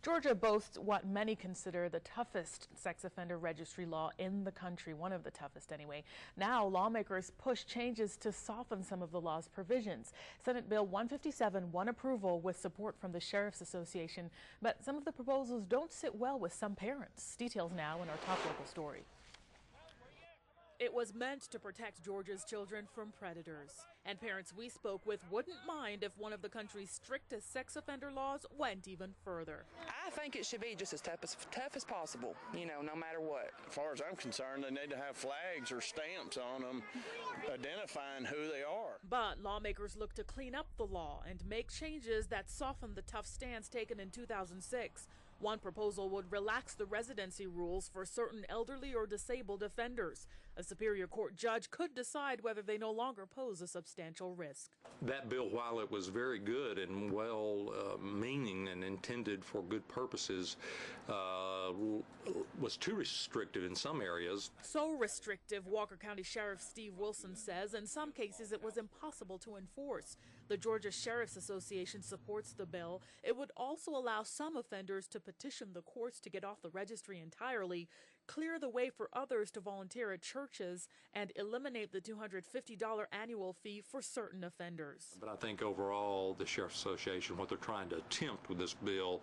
Georgia boasts what many consider the toughest sex offender registry law in the country, one of the toughest anyway. Now lawmakers push changes to soften some of the law's provisions. Senate Bill 157 won approval with support from the Sheriff's Association, but some of the proposals don't sit well with some parents. Details now in our top local story. It was meant to protect Georgia's children from predators, and parents we spoke with wouldn't mind if one of the country's strictest sex offender laws went even further. I think it should be just as tough as possible, no matter what. As far as I'm concerned, they need to have flags or stamps on them identifying who they are. But lawmakers look to clean up the law and make changes that soften the tough stance taken in 2006. One proposal would relax the residency rules for certain elderly or disabled offenders. A Superior Court judge could decide whether they no longer pose a substantial risk. That bill, while it was very good and well-meaning and intended for good purposes, was too restrictive in some areas. So restrictive, Walker County Sheriff Steve Willson says in some cases it was impossible to enforce. The Georgia Sheriff's Association supports the bill. It would also allow some offenders to petition the courts to get off the registry entirely, clear the way for others to volunteer at churches, and eliminate the $250 annual fee for certain offenders. But I think overall the Sheriff's Association, what they're trying to attempt with this bill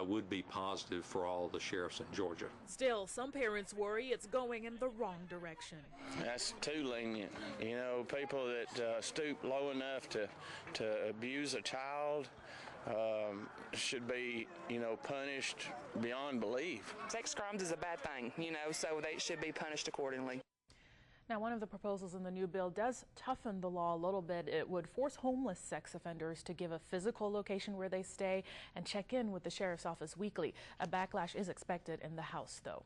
would be positive for all the sheriffs in Georgia. Still, some parents worry it's going in the wrong direction. That's too lenient. People that stoop low enough to abuse a child should be, punished beyond belief. Sex crimes is a bad thing, so they should be punished accordingly. Now, one of the proposals in the new bill does toughen the law a little bit. It would force homeless sex offenders to give a physical location where they stay and check in with the sheriff's office weekly. A backlash is expected in the House, though.